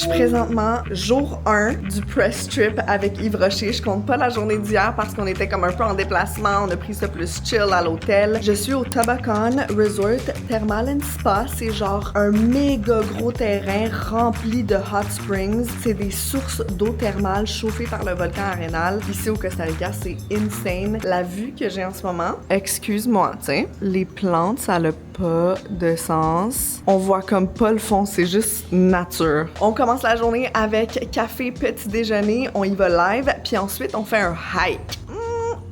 Je suis présentement jour 1 du press trip avec Yves Rocher. Je compte pas la journée d'hier parce qu'on était comme un peu en déplacement. On a pris ça plus chill à l'hôtel. Je suis au Tabacon Resort Thermal and Spa. C'est genre un méga gros terrain rempli de hot springs. C'est des sources d'eau thermale chauffées par le volcan Arenal. Ici au Costa Rica, c'est insane. La vue que j'ai en ce moment, excuse-moi, tiens, les plantes, ça n'a pas de sens. On voit comme pas le fond, c'est juste nature. On commence la journée avec café, petit déjeuner, on y va live, puis ensuite on fait un hike.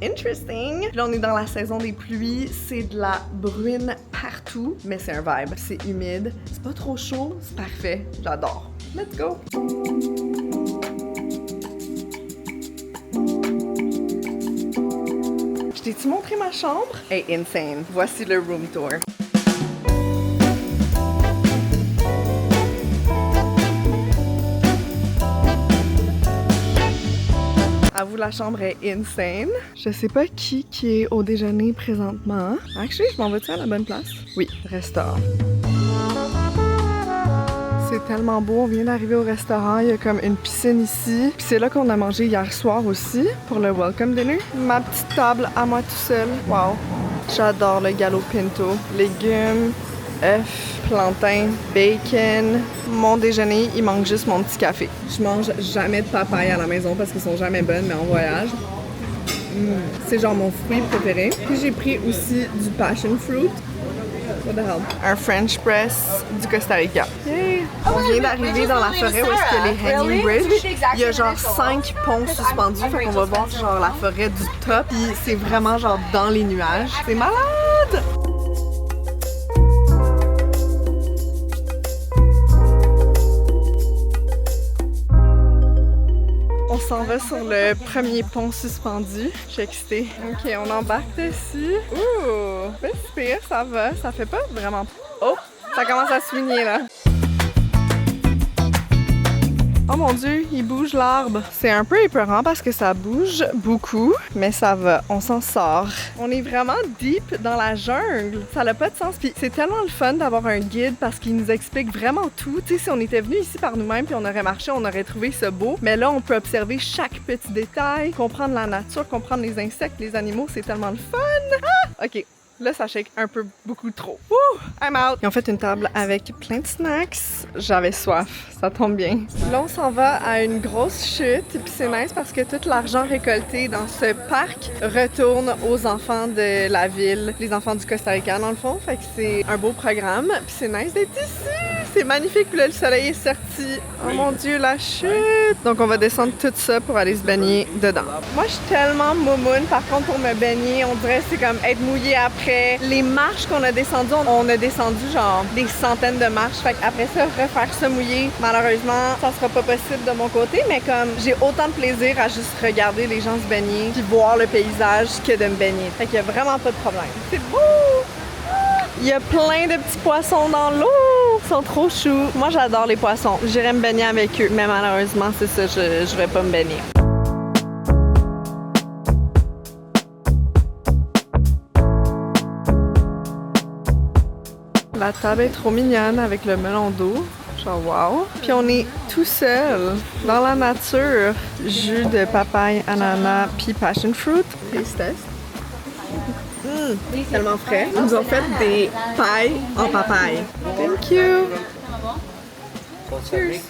Interesting. Là, on est dans la saison des pluies, c'est de la bruine partout, mais c'est un vibe. C'est humide, c'est pas trop chaud, c'est parfait. J'adore. Let's go! Je t'ai-tu montré ma chambre? Hey, insane. Voici le room tour. Avoue, la chambre est insane. Je sais pas qui est au déjeuner présentement. Actually, je m'en vais-tu à la bonne place? Oui, restaurant. C'est tellement beau, on vient d'arriver au restaurant, il y a comme une piscine ici. Puis c'est là qu'on a mangé hier soir aussi, pour le welcome dinner. Ma petite table à moi tout seul. Wow! J'adore le gallo pinto. Légumes, œufs, plantain, bacon. Mon déjeuner, il manque juste mon petit café. Je mange jamais de papaye à la maison parce qu'ils sont jamais bonnes, mais en voyage. C'est genre mon fruit préféré. Puis j'ai pris aussi du passion fruit. What the hell? Un French press du Costa Rica. Yay! On vient d'arriver dans la forêt où est-ce qu'il y a les Hanging Bridge. Il y a genre 5 ponts suspendus, fait qu'on va voir genre la forêt du top. Puis c'est vraiment genre dans les nuages. C'est malade! On s'en va sur le premier pont suspendu. Je suis excitée. Ok, on embarque dessus. Ouh! Pas si pire, ça va. Ça fait pas vraiment... Oh! Ça commence à swinguer, là. Oh mon Dieu, il bouge l'arbre. C'est un peu épeurant parce que ça bouge beaucoup, mais ça va, on s'en sort. On est vraiment deep dans la jungle. Ça n'a pas de sens. Puis c'est tellement le fun d'avoir un guide parce qu'il nous explique vraiment tout. Tu sais, si on était venu ici par nous-mêmes puis on aurait marché, on aurait trouvé ça beau. Mais là, on peut observer chaque petit détail, comprendre la nature, comprendre les insectes, les animaux. C'est tellement le fun. Ah! OK. Là, ça shake un peu beaucoup trop. Wouh! I'm out! Ils ont fait une table avec plein de snacks. J'avais soif. Ça tombe bien. Là, on s'en va à une grosse chute. Puis c'est nice parce que tout l'argent récolté dans ce parc retourne aux enfants de la ville. Les enfants du Costa Rica, dans le fond. Fait que c'est un beau programme. Puis c'est nice d'être ici. C'est magnifique. Puis là, le soleil est sorti. Oh mon Dieu, la chute! Donc, on va descendre tout ça pour aller se baigner dedans. Moi, je suis tellement moumoune. Par contre, pour me baigner, on dirait que c'est comme être mouillé après. Les marches qu'on a descendues, on a descendu genre des centaines de marches. Fait qu'après ça, refaire se mouiller, malheureusement, ça sera pas possible de mon côté. Mais comme j'ai autant de plaisir à juste regarder les gens se baigner puis voir le paysage que de me baigner. Fait qu'il y a vraiment pas de problème. C'est beau! Il y a plein de petits poissons dans l'eau. Ils sont trop choux. Moi, j'adore les poissons. J'irais me baigner avec eux. Mais malheureusement, c'est ça, je vais pas me baigner. La table est trop mignonne avec le melon d'eau. Genre wow. Puis on est tout seul dans la nature. Jus de papaye, ananas, puis passion fruit. Taste test. Tellement frais. Ils nous ont fait des pailles en papaye. Thank you. Cheers.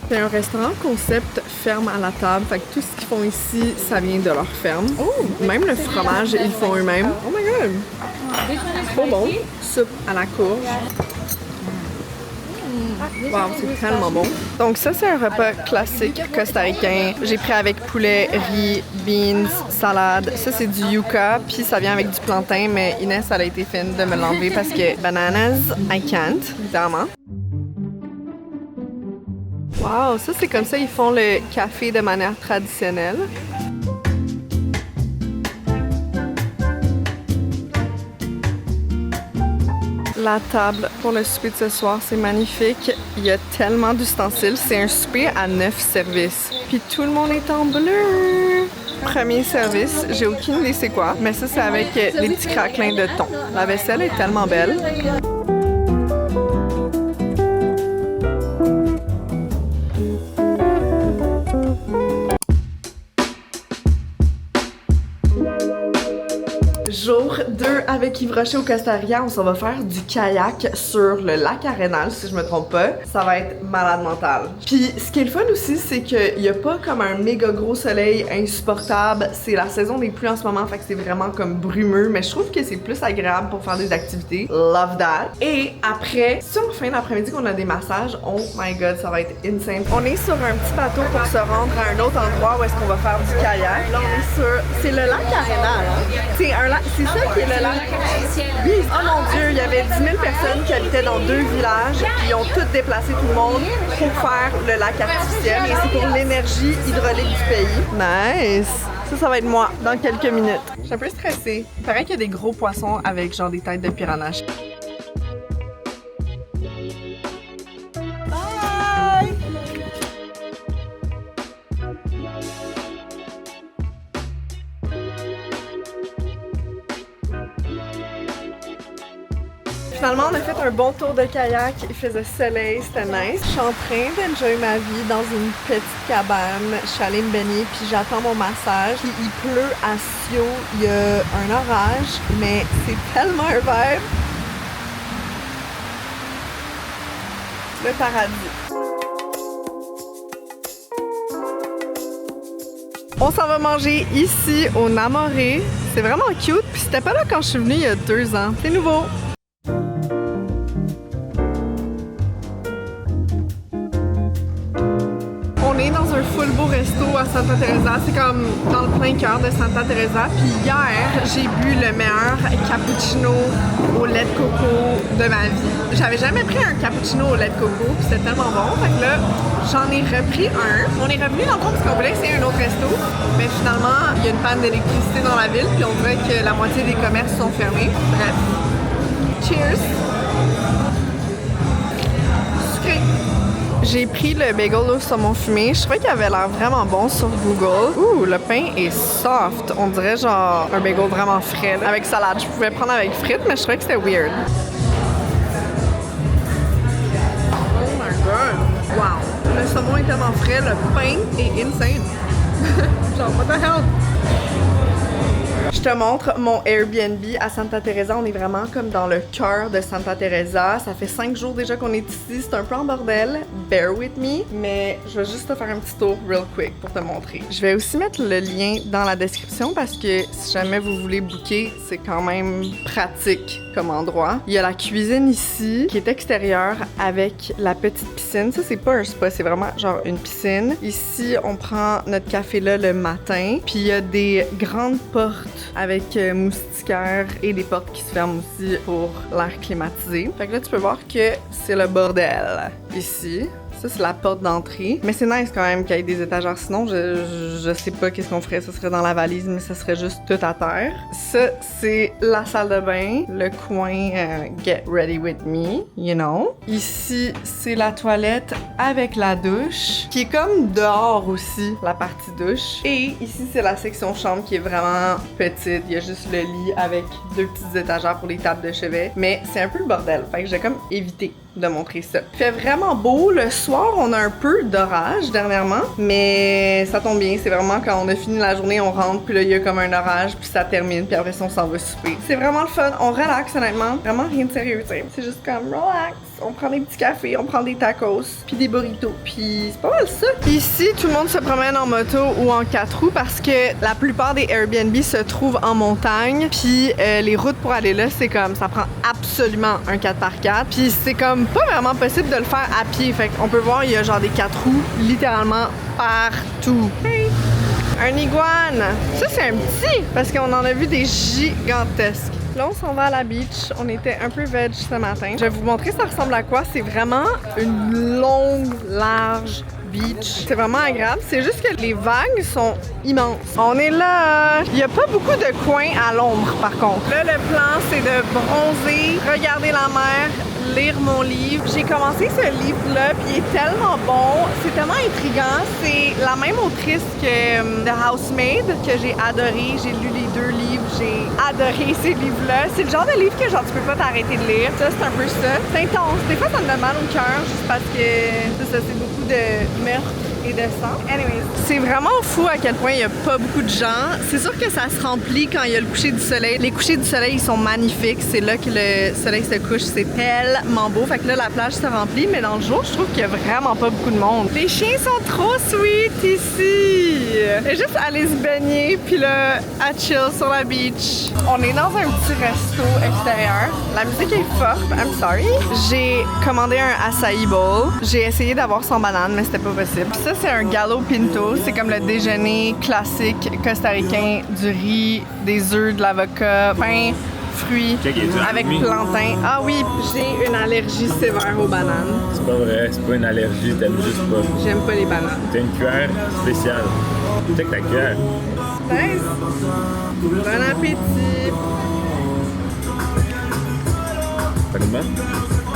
C'est un restaurant concept ferme à la table. Fait que tout ce qu'ils font ici, ça vient de leur ferme. Oh, même le fromage, ils font eux-mêmes. Oh my god. Trop bon. Soupe à la courge. Wow, c'est tellement bon. Donc ça, c'est un repas classique costaricain. J'ai pris avec poulet, riz, beans, salade. Ça, c'est du yuca, puis ça vient avec du plantain, mais Inès, elle a été fine de me l'enlever parce que bananas, I can't, évidemment. Wow, ça, c'est comme ça ils font le café de manière traditionnelle. La table pour le souper de ce soir, c'est magnifique. Il y a tellement d'ustensiles. C'est un souper à 9 services. Puis tout le monde est en bleu. Premier service, j'ai aucune idée c'est quoi, mais ça, c'est avec des petits craquelins de thon. La vaisselle est tellement belle. Jour 2 avec Yves Rocher au Costa Rica, on s'en va faire du kayak sur le lac Arenal, si je me trompe pas. Ça va être malade mental. Puis ce qui est le fun aussi, c'est qu'il y a pas comme un méga gros soleil insupportable. C'est la saison des pluies en ce moment, fait que c'est vraiment comme brumeux, mais je trouve que c'est plus agréable pour faire des activités. Love that. Et après, si on fin d'après-midi qu'on a des massages, oh my god, ça va être insane. On est sur un petit bateau pour se rendre à un autre endroit où est-ce qu'on va faire du kayak. Là, on est sur... C'est le lac Arenal, hein? C'est un lac... C'est ça qui est le lac... Oui! Oh mon Dieu, il y avait 10 000 personnes qui habitaient dans 2 villages, puis ils ont tous déplacé tout le monde pour faire le lac artificiel, et c'est pour l'énergie hydraulique du pays. Nice! Ça va être moi dans quelques minutes. Je suis un peu stressée. Il paraît qu'il y a des gros poissons avec genre des têtes de piranha. Bye! Finalement, on a fait un bon tour de kayak. Il faisait soleil, c'était nice. Je suis en train d'enjoy ma vie dans une petite cabane. Je suis allée me baigner, puis j'attends mon massage. Puis il pleut à Sio, il y a un orage, mais c'est tellement un vibe. Le paradis. On s'en va manger ici au Namoré. C'est vraiment cute, puis c'était pas là quand je suis venue il y a 2 ans. C'est nouveau. On est dans un full beau resto à Santa Teresa. C'est comme dans le plein cœur de Santa Teresa. Puis hier, j'ai bu le meilleur cappuccino au lait de coco de ma vie. J'avais jamais pris un cappuccino au lait de coco, puis c'était tellement bon. Fait que là, j'en ai repris un. On est revenu dans le fond parce qu'on voulait essayer un autre resto. Mais finalement, il y a une panne d'électricité dans la ville, puis on dirait que la moitié des commerces sont fermés. Bref. Cheers! Sucré! J'ai pris le bagel au saumon fumé. Je trouvais qu'il avait l'air vraiment bon sur Google. Ouh, le pain est soft. On dirait genre un bagel vraiment frais là, avec salade. Je pouvais prendre avec frites, mais je trouvais que c'était weird. Oh my god! Wow! Le saumon est tellement frais, le pain est insane. Genre, what the hell? Je te montre mon Airbnb à Santa Teresa. On est vraiment comme dans le cœur de Santa Teresa. Ça fait 5 jours déjà qu'on est ici. C'est un peu en bordel. Bear with me. Mais je vais juste te faire un petit tour real quick pour te montrer. Je vais aussi mettre le lien dans la description parce que si jamais vous voulez booker, c'est quand même pratique comme endroit. Il y a la cuisine ici qui est extérieure avec la petite piscine. Ça, c'est pas un spa, c'est vraiment genre une piscine. Ici, on prend notre café là le matin. Puis il y a des grandes portes avec moustiquaires et des portes qui se ferment aussi pour l'air climatisé. Fait que là, tu peux voir que c'est le bordel ici. Ça, c'est la porte d'entrée. Mais c'est nice quand même qu'il y ait des étagères. Sinon, je sais pas qu'est-ce qu'on ferait. Ça serait dans la valise, mais ça serait juste tout à terre. Ça, c'est la salle de bain. Le coin Get Ready With Me, you know. Ici, c'est la toilette avec la douche, qui est comme dehors aussi, la partie douche. Et ici, c'est la section chambre qui est vraiment petite. Il y a juste le lit avec 2 petites étagères pour les tables de chevet. Mais c'est un peu le bordel. Fait que j'ai comme évité de montrer ça. Il fait vraiment beau. Le soir, on a un peu d'orage dernièrement, mais ça tombe bien. C'est vraiment quand on a fini la journée, on rentre, puis là, il y a comme un orage, puis ça termine, puis après ça, on s'en va souper. C'est vraiment le fun. On relaxe, honnêtement. Vraiment rien de sérieux, tu sais. C'est juste comme relax. On prend des petits cafés, on prend des tacos, puis des burritos, puis c'est pas mal ça. Ici, tout le monde se promène en moto ou en 4 roues parce que la plupart des Airbnb se trouvent en montagne, puis les routes pour aller là, c'est comme, ça prend absolument un 4x4, puis c'est comme pas vraiment possible de le faire à pied. Fait qu'on peut voir, il y a genre des 4 roues littéralement partout. Hey! Un iguane! Ça, c'est un petit, parce qu'on en a vu des gigantesques. Là, on s'en va à la beach. On était un peu veg ce matin. Je vais vous montrer ça ressemble à quoi. C'est vraiment une longue, large beach. C'est vraiment agréable. C'est juste que les vagues sont immenses. On est là! Il n'y a pas beaucoup de coins à l'ombre, par contre. Là, le plan, c'est de bronzer, regarder la mer, lire mon livre. J'ai commencé ce livre-là, puis il est tellement bon. C'est tellement intriguant. C'est la même autrice que The Housemaid, que j'ai adoré. J'ai lu les 2 livres. J'ai adoré ces livres-là. C'est le genre de livre que genre tu peux pas t'arrêter de lire. Ça, c'est un peu ça. C'est intense. Des fois, ça me donne mal au cœur, juste parce que ça, c'est beaucoup de meurtre et de sang. Anyways, c'est vraiment fou à quel point il y a pas beaucoup de gens. C'est sûr que ça se remplit quand il y a le coucher du soleil. Les couchers du soleil, ils sont magnifiques. C'est là que le soleil se couche. C'est tellement beau. Fait que là, la plage se remplit, mais dans le jour, je trouve qu'il y a vraiment pas beaucoup de monde. Les chiens sont trop sweet ici. Et juste aller se baigner, puis là, à chill sur la beach. On est dans un petit resto extérieur. La musique est forte. I'm sorry. J'ai commandé un acai bowl. J'ai essayé d'avoir sans banane, mais c'était pas possible. Puis ça, c'est un gallo pinto. C'est comme le déjeuner classique costaricain, du riz, des œufs, de l'avocat, pain, fruits, avec plantain. Ah oui, j'ai une allergie sévère aux bananes. C'est pas vrai, c'est pas une allergie, t'aimes juste pas. J'aime pas les bananes. T'as une cuillère spéciale. Check ta cuillère. Nice! Bon appétit! Honnêtement?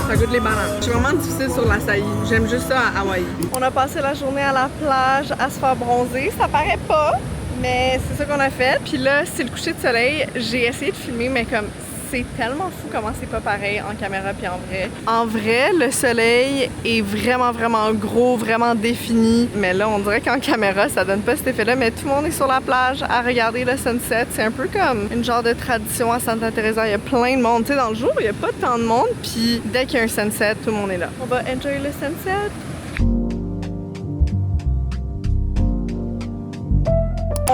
Ça goûte les bananes. Je suis vraiment difficile sur l'açaï. J'aime juste ça à Hawaï. On a passé la journée à la plage à se faire bronzer. Ça paraît pas, mais c'est ça qu'on a fait. Puis là, c'est le coucher de soleil. J'ai essayé de filmer, mais comme c'est tellement fou comment c'est pas pareil en caméra puis en vrai. En vrai, le soleil est vraiment, vraiment gros, vraiment défini. Mais là, on dirait qu'en caméra, ça donne pas cet effet-là. Mais tout le monde est sur la plage à regarder le sunset. C'est un peu comme une genre de tradition à Santa Teresa. Il y a plein de monde. Tu sais, dans le jour, il y a pas tant de monde. Puis dès qu'il y a un sunset, tout le monde est là. On va enjoy le sunset.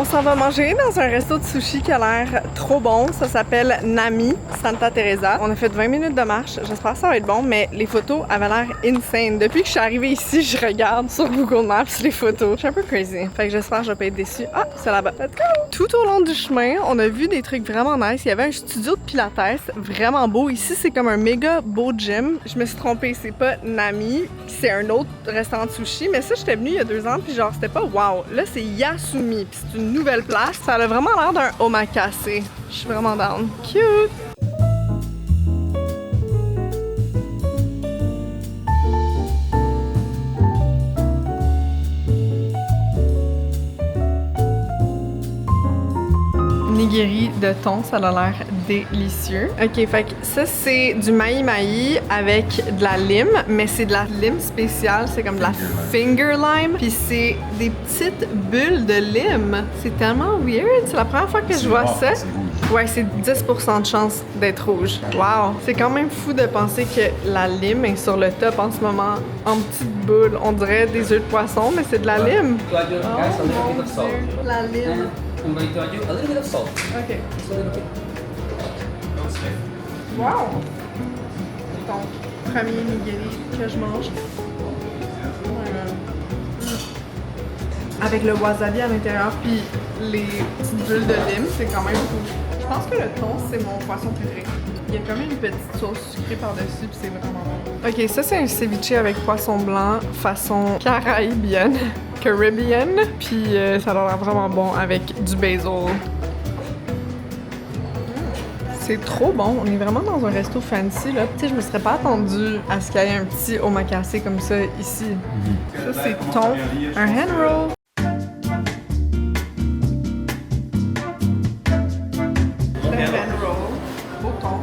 On s'en va manger dans un resto de sushi qui a l'air trop bon. Ça s'appelle Nami, Santa Teresa. On a fait 20 minutes de marche. J'espère que ça va être bon, mais les photos avaient l'air insane. Depuis que je suis arrivée ici, je regarde sur Google Maps les photos. Je suis un peu crazy. Fait que j'espère que je vais pas être déçue. Ah, c'est là-bas. Let's go! Tout au long du chemin, on a vu des trucs vraiment nice. Il y avait un studio de pilates vraiment beau. Ici, c'est comme un méga beau gym. Je me suis trompée, c'est pas Nami, c'est un autre restaurant de sushi. Mais ça, j'étais venue il y a 2 ans, puis genre, c'était pas wow. Là, c'est Yasumi, puis c'est une nouvelle place. Ça a vraiment l'air d'un omakase. Je suis vraiment down. Cute! Nigiri de thon, ça a l'air délicieux. Ok, fait que ça c'est du mahi-mahi avec de la lime, mais c'est de la lime spéciale, c'est comme de la finger lime, puis c'est des petites bulles de lime. C'est tellement weird, c'est la première fois que je vois ça. Ouais, c'est 10% de chance d'être rouge. Wow! C'est quand même fou de penser que la lime est sur le top en ce moment, en petites boules. On dirait des œufs de poisson, mais c'est de la lime. Oh mon Dieu, la lime. I'm going to add you a little bit of salt. Ok. Just a little bit. Wow! Ton premier nigiri que je mange. Avec le wasabi à l'intérieur, puis les petites bulles de lime, c'est quand même fou. Je pense que le thon, c'est mon poisson préféré. Il y a quand même une petite sauce sucrée par-dessus, puis c'est vraiment bon. Ok, ça c'est un ceviche avec poisson blanc façon caraïbienne. Caribbean, puis ça a l'air vraiment bon avec du basil. C'est trop bon, on est vraiment dans un resto fancy là. Tu sais, je me serais pas attendue à ce qu'il y ait un petit omakase comme ça ici. Ça c'est thon, un hand roll. Le hand roll, au thon.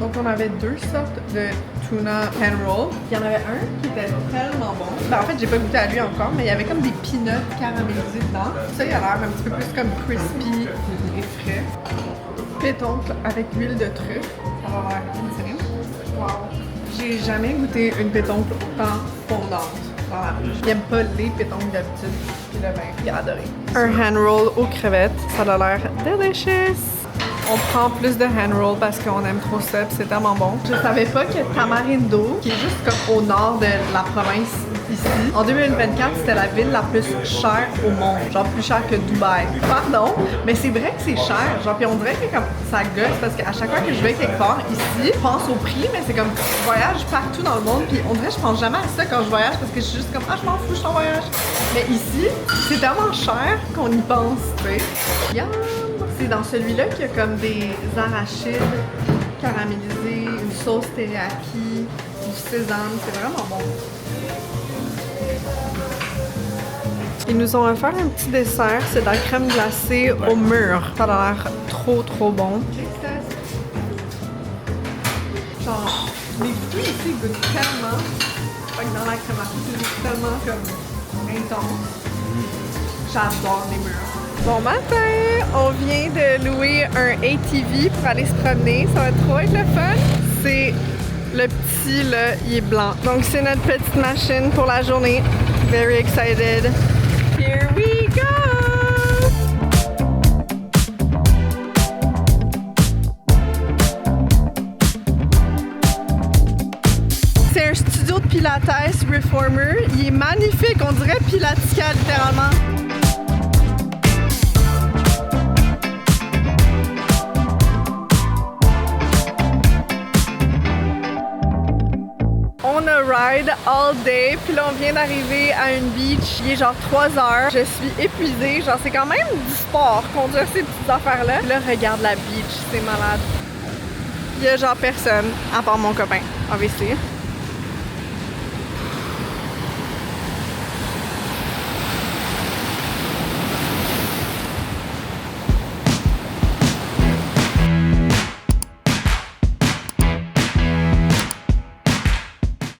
Donc on avait 2 sortes de tuna hand roll. Il y en avait un qui était tellement bon. Ben, en fait, j'ai pas goûté à lui encore, mais il y avait comme des peanuts caramélisés dedans. Ça, il a l'air un petit peu plus comme crispy et frais. Pétoncle avec huile de truffe. Ça va l'air insane. Wow! J'ai jamais goûté une pétoncle autant fondante dans la bouche. J'aime pas les pétoncles d'habitude. Puis le vin, j'ai adoré. Un hand roll aux crevettes. Ça a l'air delicious. On prend plus de hand roll parce qu'on aime trop ça, puis c'est tellement bon. Je savais pas que Tamarindo, qui est juste comme au nord de la province ici, en 2024, c'était la ville la plus chère au monde, genre plus chère que Dubaï. Pardon, mais c'est vrai que c'est cher, genre puis on dirait que comme ça gosse parce qu'à chaque fois que je vais quelque part ici, je pense au prix, mais c'est comme je voyage partout dans le monde, puis on dirait que je pense jamais à ça quand je voyage parce que je suis juste comme ah je m'en fous, je suis en voyage. Mais ici, c'est tellement cher qu'on y pense, tu sais. Yum! C'est dans celui-là qu'il y a comme des arachides caramélisés, une sauce teriyaki, du sésame, c'est vraiment bon. Ils nous ont offert un petit dessert, c'est de la crème glacée au mûr. Ça a l'air trop bon. Genre, les fruits ici goûtent tellement Fait que dans la crème glacée, c'est tellement comme intense. J'adore les murs. Bon matin! On vient de louer un ATV pour aller se promener. Ça va trop être le fun. C'est le petit, là, il est blanc. Donc, c'est notre petite machine pour la journée. Very excited. Here we go! C'est un studio de Pilates Reformer. Il est magnifique. On dirait Pilatica, littéralement. On a ride all day, puis là on vient d'arriver à une beach, il est genre 3 heures. Je suis épuisée, genre c'est quand même du sport, conduire ces petites affaires-là. Là, regarde la beach, c'est malade. Il y a genre personne, à part mon copain, obviously.